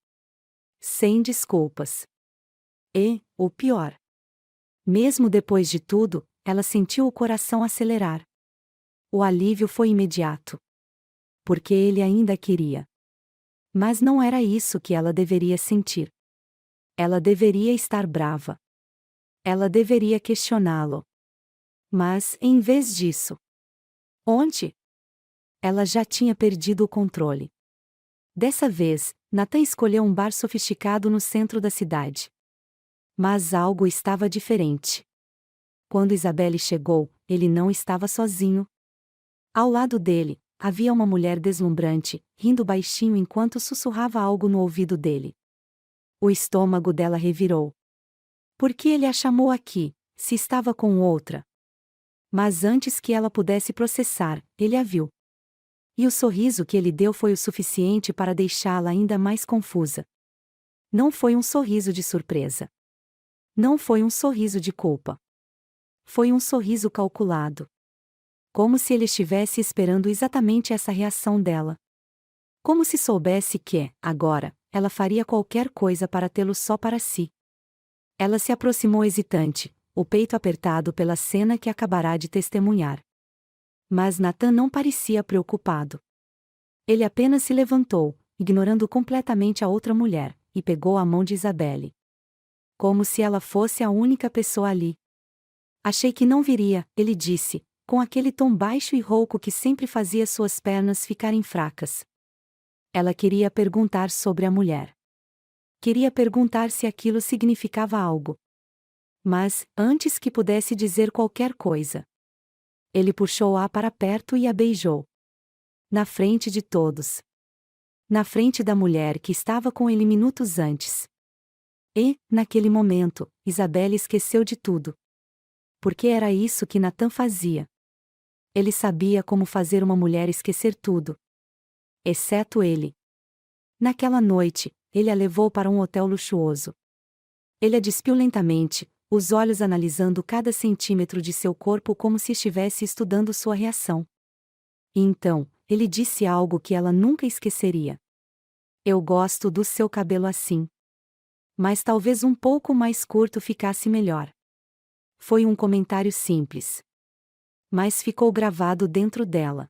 Sem desculpas. E, o pior. Mesmo depois de tudo, ela sentiu o coração acelerar. O alívio foi imediato. Porque ele ainda queria. Mas não era isso que ela deveria sentir. Ela deveria estar brava. Ela deveria questioná-lo. Mas, em vez disso. Onde? Ela já tinha perdido o controle. Dessa vez, Nathan escolheu um bar sofisticado no centro da cidade. Mas algo estava diferente. Quando Isabelle chegou, ele não estava sozinho. Ao lado dele, havia uma mulher deslumbrante, rindo baixinho enquanto sussurrava algo no ouvido dele. O estômago dela revirou. Por que ele a chamou aqui, se estava com outra? Mas antes que ela pudesse processar, ele a viu. E o sorriso que ele deu foi o suficiente para deixá-la ainda mais confusa. Não foi um sorriso de surpresa. Não foi um sorriso de culpa. Foi um sorriso calculado. Como se ele estivesse esperando exatamente essa reação dela. Como se soubesse que, agora, ela faria qualquer coisa para tê-lo só para si. Ela se aproximou hesitante, o peito apertado pela cena que acabará de testemunhar. Mas Nathan não parecia preocupado. Ele apenas se levantou, ignorando completamente a outra mulher, e pegou a mão de Isabelle. Como se ela fosse a única pessoa ali. "Achei que não viria", ele disse, com aquele tom baixo e rouco que sempre fazia suas pernas ficarem fracas. Ela queria perguntar sobre a mulher. Queria perguntar se aquilo significava algo. Mas, antes que pudesse dizer qualquer coisa, ele puxou-a para perto e a beijou. Na frente de todos. Na frente da mulher que estava com ele minutos antes. E, naquele momento, Isabelle esqueceu de tudo. Porque era isso que Nathan fazia. Ele sabia como fazer uma mulher esquecer tudo. Exceto ele. Naquela noite, ele a levou para um hotel luxuoso. Ele a despiu lentamente, os olhos analisando cada centímetro de seu corpo como se estivesse estudando sua reação. E então, ele disse algo que ela nunca esqueceria. "Eu gosto do seu cabelo assim". Mas talvez um pouco mais curto ficasse melhor. Foi um comentário simples. Mas ficou gravado dentro dela.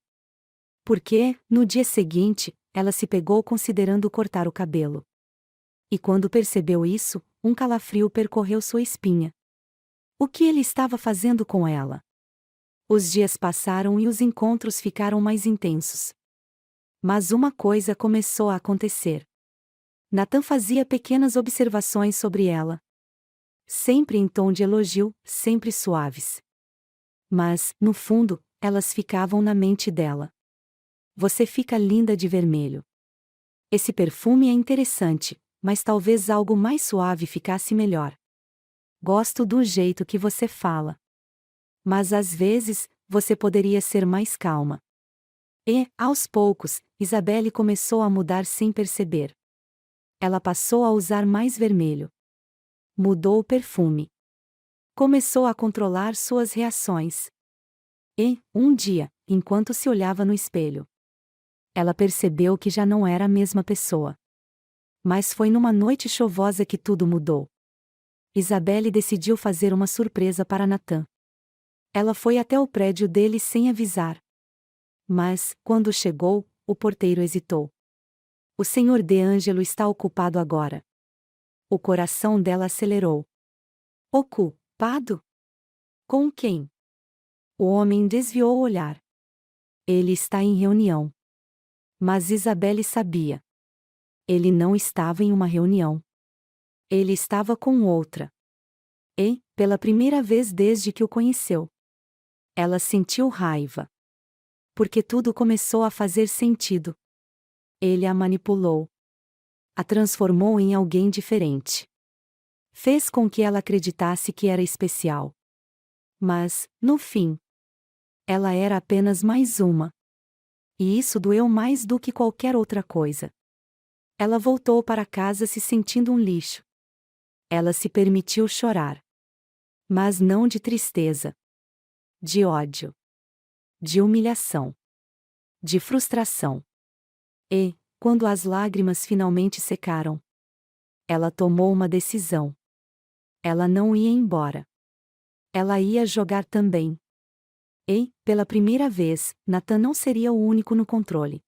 Porque, no dia seguinte, ela se pegou considerando cortar o cabelo. E quando percebeu isso, um calafrio percorreu sua espinha. O que ele estava fazendo com ela? Os dias passaram e os encontros ficaram mais intensos. Mas uma coisa começou a acontecer. Natan fazia pequenas observações sobre ela. Sempre em tom de elogio, sempre suaves. Mas, no fundo, elas ficavam na mente dela. Você fica linda de vermelho. Esse perfume é interessante, mas talvez algo mais suave ficasse melhor. Gosto do jeito que você fala. Mas às vezes, você poderia ser mais calma. E, aos poucos, Isabelle começou a mudar sem perceber. Ela passou a usar mais vermelho. Mudou o perfume. Começou a controlar suas reações. E, um dia, enquanto se olhava no espelho, ela percebeu que já não era a mesma pessoa. Mas foi numa noite chuvosa que tudo mudou. Isabelle decidiu fazer uma surpresa para Natan. Ela foi até o prédio dele sem avisar. Mas, quando chegou, o porteiro hesitou. O Sr. De Angelo está ocupado agora. O coração dela acelerou. Ocupado? Com quem? O homem desviou o olhar. Ele está em reunião. Mas Isabelle sabia. Ele não estava em uma reunião. Ele estava com outra. E, pela primeira vez desde que o conheceu, ela sentiu raiva. Porque tudo começou a fazer sentido. Ele a manipulou. A transformou em alguém diferente. Fez com que ela acreditasse que era especial. Mas, no fim, ela era apenas mais uma. E isso doeu mais do que qualquer outra coisa. Ela voltou para casa se sentindo um lixo. Ela se permitiu chorar. Mas não de tristeza. De ódio. De humilhação. De frustração. E, quando as lágrimas finalmente secaram, ela tomou uma decisão. Ela não ia embora. Ela ia jogar também. E, pela primeira vez, Natan não seria o único no controle.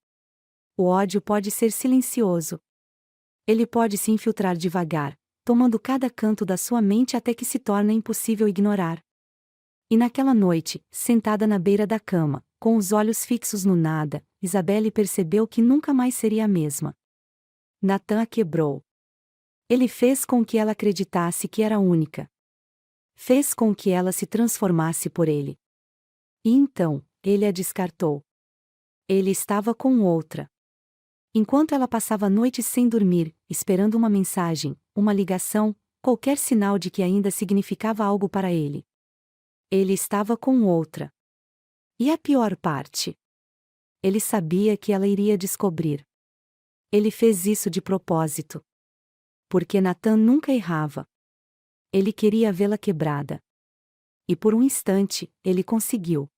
O ódio pode ser silencioso. Ele pode se infiltrar devagar, tomando cada canto da sua mente até que se torna impossível ignorar. E naquela noite, sentada na beira da cama, com os olhos fixos no nada, Isabelle percebeu que nunca mais seria a mesma. Natan a quebrou. Ele fez com que ela acreditasse que era única. Fez com que ela se transformasse por ele. E então, ele a descartou. Ele estava com outra. Enquanto ela passava noites sem dormir, esperando uma mensagem, uma ligação, qualquer sinal de que ainda significava algo para ele. Ele estava com outra. E a pior parte? Ele sabia que ela iria descobrir. Ele fez isso de propósito. Porque Natan nunca errava. Ele queria vê-la quebrada. E por um instante, ele conseguiu.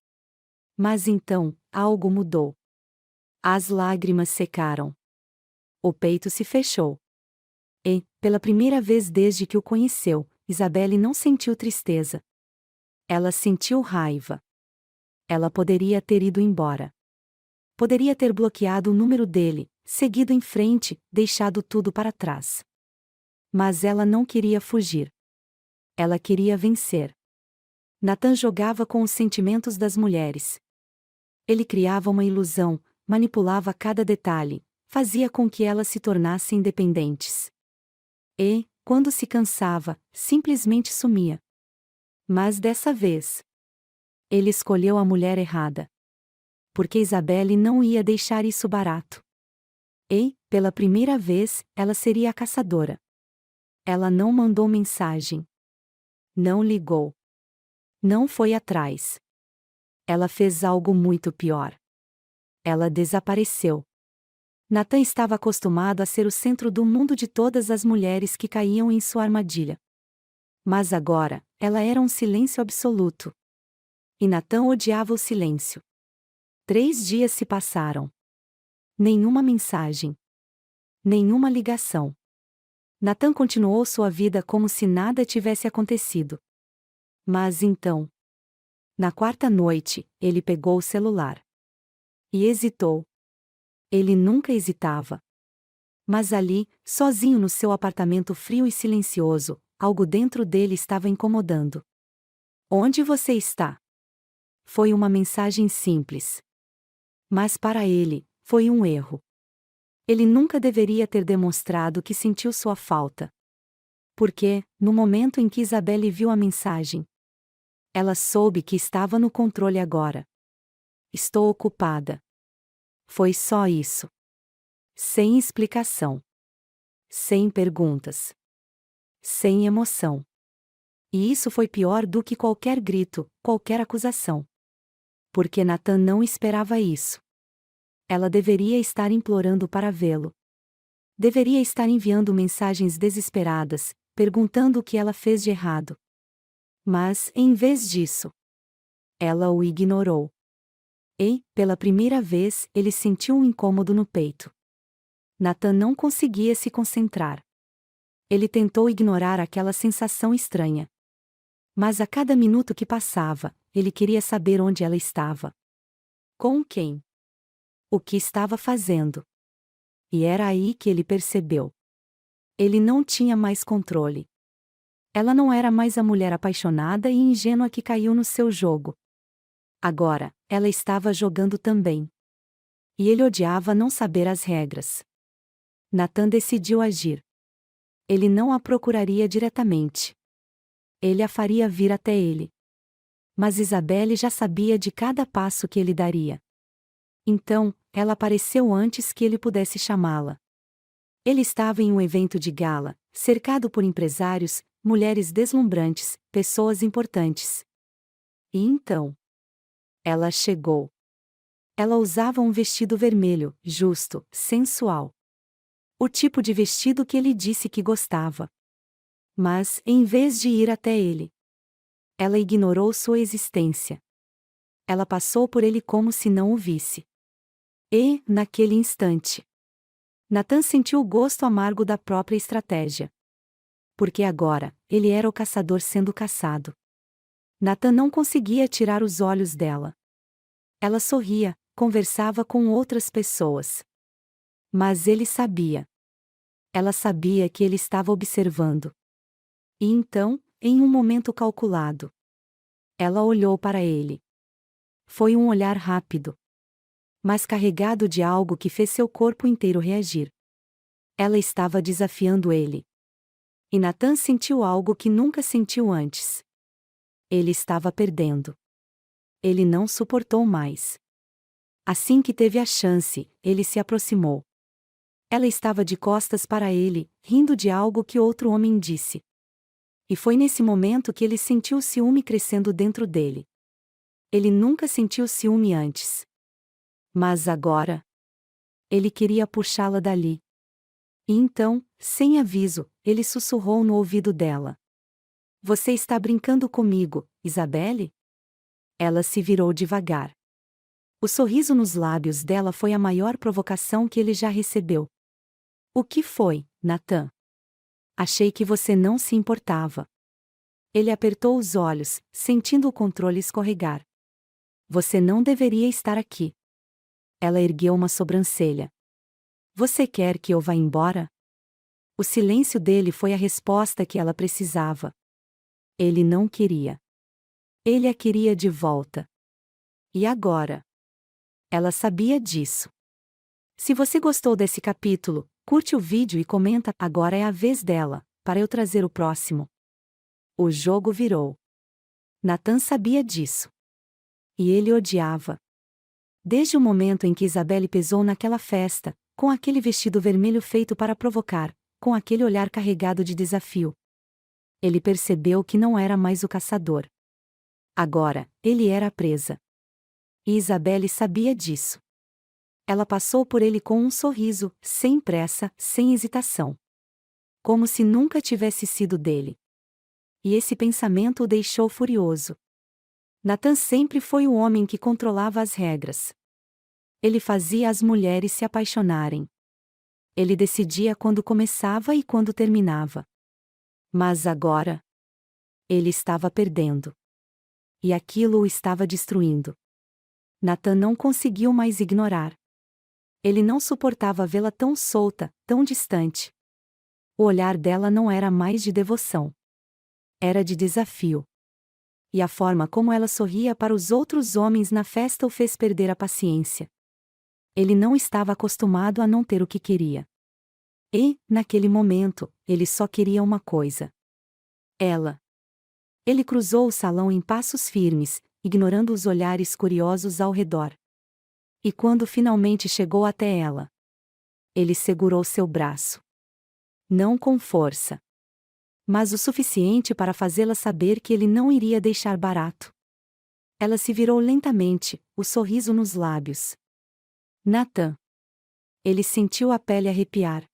Mas então, algo mudou. As lágrimas secaram. O peito se fechou. E, pela primeira vez desde que o conheceu, Isabelle não sentiu tristeza. Ela sentiu raiva. Ela poderia ter ido embora. Poderia ter bloqueado o número dele, seguido em frente, deixado tudo para trás. Mas ela não queria fugir. Ela queria vencer. Natan jogava com os sentimentos das mulheres. Ele criava uma ilusão, manipulava cada detalhe, fazia com que elas se tornassem independentes. E, quando se cansava, simplesmente sumia. Mas dessa vez, ele escolheu a mulher errada. Porque Isabelle não ia deixar isso barato. E, pela primeira vez, ela seria a caçadora. Ela não mandou mensagem. Não ligou. Não foi atrás. Ela fez algo muito pior. Ela desapareceu. Natan estava acostumado a ser o centro do mundo de todas as mulheres que caíam em sua armadilha. Mas agora, ela era um silêncio absoluto. E Natan odiava o silêncio. 3 dias se passaram. Nenhuma mensagem. Nenhuma ligação. Natan continuou sua vida como se nada tivesse acontecido. Mas então, na quarta noite, ele pegou o celular. E hesitou. Ele nunca hesitava. Mas ali, sozinho no seu apartamento frio e silencioso, algo dentro dele estava incomodando. Onde você está? Foi uma mensagem simples. Mas para ele, foi um erro. Ele nunca deveria ter demonstrado que sentiu sua falta. Porque, no momento em que Isabelle viu a mensagem, ela soube que estava no controle agora. Estou ocupada. Foi só isso. Sem explicação. Sem perguntas. Sem emoção. E isso foi pior do que qualquer grito, qualquer acusação. Porque Natan não esperava isso. Ela deveria estar implorando para vê-lo. Deveria estar enviando mensagens desesperadas, perguntando o que ela fez de errado. Mas, em vez disso, ela o ignorou. E, pela primeira vez, ele sentiu um incômodo no peito. Natan não conseguia se concentrar. Ele tentou ignorar aquela sensação estranha. Mas a cada minuto que passava, ele queria saber onde ela estava. Com quem? O que estava fazendo? E era aí que ele percebeu. Ele não tinha mais controle. Ela não era mais a mulher apaixonada e ingênua que caiu no seu jogo. Agora, ela estava jogando também. E ele odiava não saber as regras. Natan decidiu agir. Ele não a procuraria diretamente. Ele a faria vir até ele. Mas Isabelle já sabia de cada passo que ele daria. Então, ela apareceu antes que ele pudesse chamá-la. Ele estava em um evento de gala, cercado por empresários, mulheres deslumbrantes, pessoas importantes. E então, ela chegou. Ela usava um vestido vermelho, justo, sensual. O tipo de vestido que ele disse que gostava. Mas, em vez de ir até ele, ela ignorou sua existência. Ela passou por ele como se não o visse. E, naquele instante, Natan sentiu o gosto amargo da própria estratégia. Porque agora, ele era o caçador sendo caçado. Natan não conseguia tirar os olhos dela. Ela sorria, conversava com outras pessoas. Mas ele sabia. Ela sabia que ele estava observando. E então, em um momento calculado, ela olhou para ele. Foi um olhar rápido, mas carregado de algo que fez seu corpo inteiro reagir. Ela estava desafiando ele. E Natan sentiu algo que nunca sentiu antes. Ele estava perdendo. Ele não suportou mais. Assim que teve a chance, ele se aproximou. Ela estava de costas para ele, rindo de algo que outro homem disse. E foi nesse momento que ele sentiu o ciúme crescendo dentro dele. Ele nunca sentiu ciúme antes. Mas agora, ele queria puxá-la dali. E então, sem aviso, ele sussurrou no ouvido dela. Você está brincando comigo, Isabelle? Ela se virou devagar. O sorriso nos lábios dela foi a maior provocação que ele já recebeu. O que foi, Natan? Achei que você não se importava. Ele apertou os olhos, sentindo o controle escorregar. Você não deveria estar aqui. Ela ergueu uma sobrancelha. Você quer que eu vá embora? O silêncio dele foi a resposta que ela precisava. Ele não queria. Ele a queria de volta. E agora? Ela sabia disso. Se você gostou desse capítulo, curte o vídeo e comenta. Agora é a vez dela, para eu trazer o próximo. O jogo virou. Natan sabia disso. E ele odiava. Desde o momento em que Isabelle pesou naquela festa, com aquele vestido vermelho feito para provocar, com aquele olhar carregado de desafio. Ele percebeu que não era mais o caçador. Agora, ele era a presa. E Isabelle sabia disso. Ela passou por ele com um sorriso, sem pressa, sem hesitação. Como se nunca tivesse sido dele. E esse pensamento o deixou furioso. Natan sempre foi o homem que controlava as regras. Ele fazia as mulheres se apaixonarem. Ele decidia quando começava e quando terminava. Mas agora, ele estava perdendo. E aquilo o estava destruindo. Nathan não conseguiu mais ignorar. Ele não suportava vê-la tão solta, tão distante. O olhar dela não era mais de devoção. Era de desafio. E a forma como ela sorria para os outros homens na festa o fez perder a paciência. Ele não estava acostumado a não ter o que queria. E, naquele momento, ele só queria uma coisa. Ela. Ele cruzou o salão em passos firmes, ignorando os olhares curiosos ao redor. E quando finalmente chegou até ela, ele segurou seu braço. Não com força, mas o suficiente para fazê-la saber que ele não iria deixar barato. Ela se virou lentamente, o sorriso nos lábios. Nathan. Ele sentiu a pele arrepiar.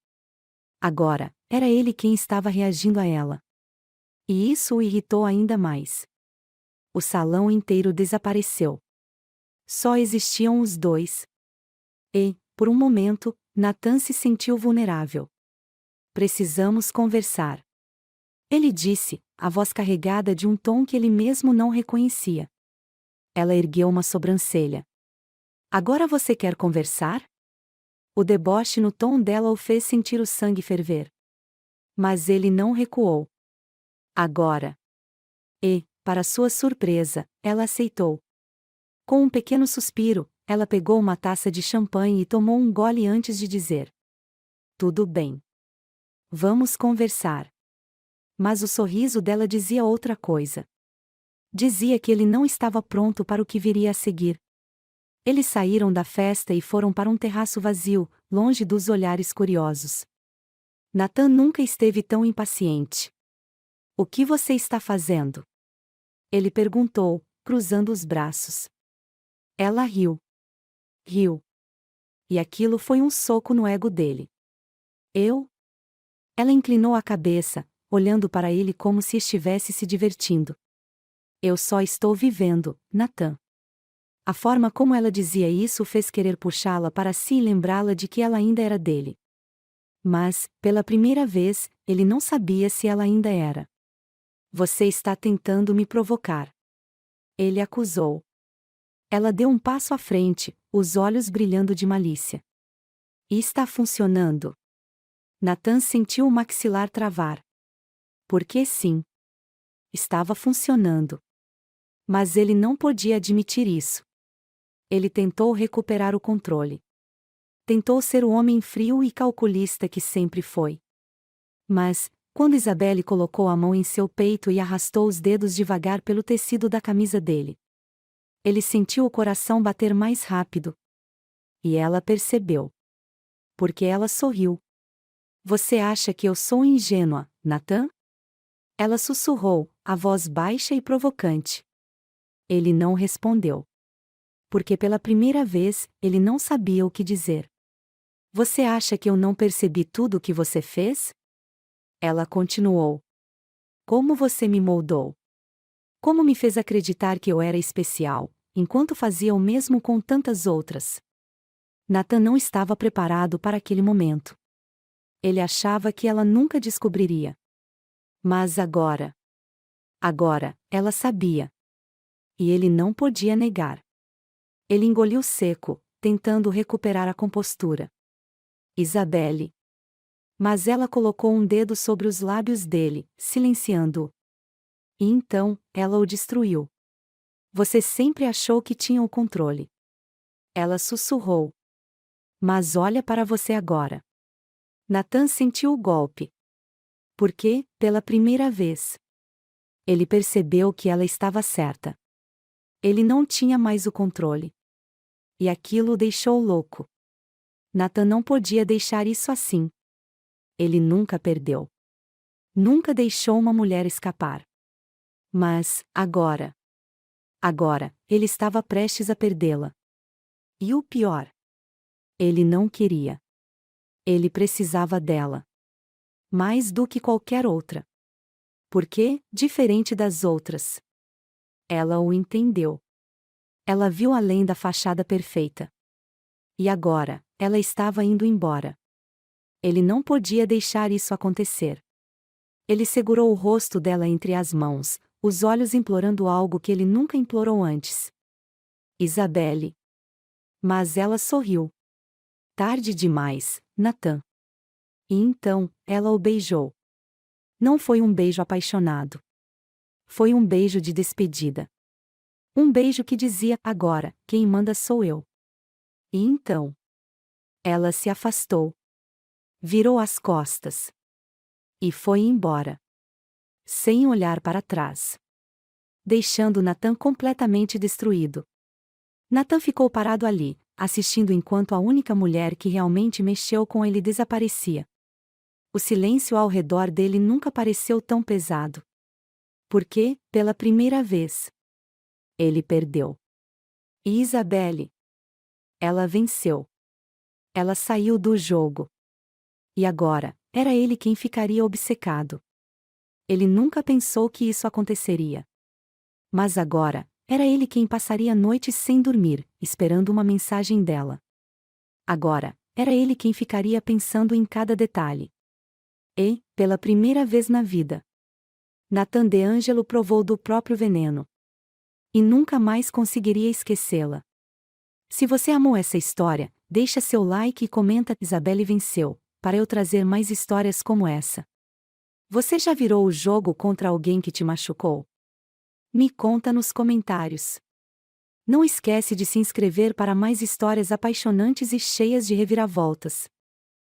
Agora, era ele quem estava reagindo a ela. E isso o irritou ainda mais. O salão inteiro desapareceu. Só existiam os dois. E, por um momento, Nathan se sentiu vulnerável. Precisamos conversar. Ele disse, a voz carregada de um tom que ele mesmo não reconhecia. Ela ergueu uma sobrancelha. Agora você quer conversar? O deboche no tom dela o fez sentir o sangue ferver. Mas ele não recuou. Agora. E, para sua surpresa, ela aceitou. Com um pequeno suspiro, ela pegou uma taça de champanhe e tomou um gole antes de dizer: tudo bem. Vamos conversar. Mas o sorriso dela dizia outra coisa. Dizia que ele não estava pronto para o que viria a seguir. Eles saíram da festa e foram para um terraço vazio, longe dos olhares curiosos. Nathan nunca esteve tão impaciente. O que você está fazendo? Ele perguntou, cruzando os braços. Ela riu. Riu. E aquilo foi um soco no ego dele. Eu? Ela inclinou a cabeça, olhando para ele como se estivesse se divertindo. Eu só estou vivendo, Nathan. A forma como ela dizia isso fez querer puxá-la para si e lembrá-la de que ela ainda era dele. Mas, pela primeira vez, ele não sabia se ela ainda era. Você está tentando me provocar. Ele acusou. Ela deu um passo à frente, os olhos brilhando de malícia. E está funcionando. Nathan sentiu o maxilar travar. Porque sim. Estava funcionando. Mas ele não podia admitir isso. Ele tentou recuperar o controle. Tentou ser o homem frio e calculista que sempre foi. Mas, quando Isabelle colocou a mão em seu peito e arrastou os dedos devagar pelo tecido da camisa dele, ele sentiu o coração bater mais rápido. E ela percebeu. Porque ela sorriu. Você acha que eu sou ingênua, Nathan? Ela sussurrou, a voz baixa e provocante. Ele não respondeu. Porque pela primeira vez, ele não sabia o que dizer. Você acha que eu não percebi tudo o que você fez? Ela continuou. Como você me moldou? Como me fez acreditar que eu era especial, enquanto fazia o mesmo com tantas outras? Nathan não estava preparado para aquele momento. Ele achava que ela nunca descobriria. Mas agora. Agora, ela sabia. E ele não podia negar. Ele engoliu seco, tentando recuperar a compostura. Isabelle. Mas ela colocou um dedo sobre os lábios dele, silenciando-o. E então, ela o destruiu. Você sempre achou que tinha o controle. Ela sussurrou. Mas olha para você agora. Nathan sentiu o golpe. Porque, pela primeira vez, ele percebeu que ela estava certa. Ele não tinha mais o controle. E aquilo o deixou louco. Nathan não podia deixar isso assim. Ele nunca perdeu. Nunca deixou uma mulher escapar. Mas, agora. Agora, ele estava prestes a perdê-la. E o pior. Ele não queria. Ele precisava dela. Mais do que qualquer outra. Porque, diferente das outras, ela o entendeu. Ela viu além da fachada perfeita. E agora, ela estava indo embora. Ele não podia deixar isso acontecer. Ele segurou o rosto dela entre as mãos, os olhos implorando algo que ele nunca implorou antes. Isabelle. Mas ela sorriu. Tarde demais, Nathan. E então, ela o beijou. Não foi um beijo apaixonado. Foi um beijo de despedida. Um beijo que dizia: agora, quem manda sou eu. E então, ela se afastou. Virou as costas. E foi embora. Sem olhar para trás. Deixando Nathan completamente destruído. Nathan ficou parado ali, assistindo enquanto a única mulher que realmente mexeu com ele desaparecia. O silêncio ao redor dele nunca pareceu tão pesado. Porque, pela primeira vez, ele perdeu. E Isabelle? Ela venceu. Ela saiu do jogo. E agora, era ele quem ficaria obcecado. Ele nunca pensou que isso aconteceria. Mas agora, era ele quem passaria noites sem dormir, esperando uma mensagem dela. Agora, era ele quem ficaria pensando em cada detalhe. E, pela primeira vez na vida, Nathan De Angelo provou do próprio veneno. E nunca mais conseguiria esquecê-la. Se você amou essa história, deixa seu like e comenta Isabelle venceu, para eu trazer mais histórias como essa. Você já virou o jogo contra alguém que te machucou? Me conta nos comentários. Não esquece de se inscrever para mais histórias apaixonantes e cheias de reviravoltas.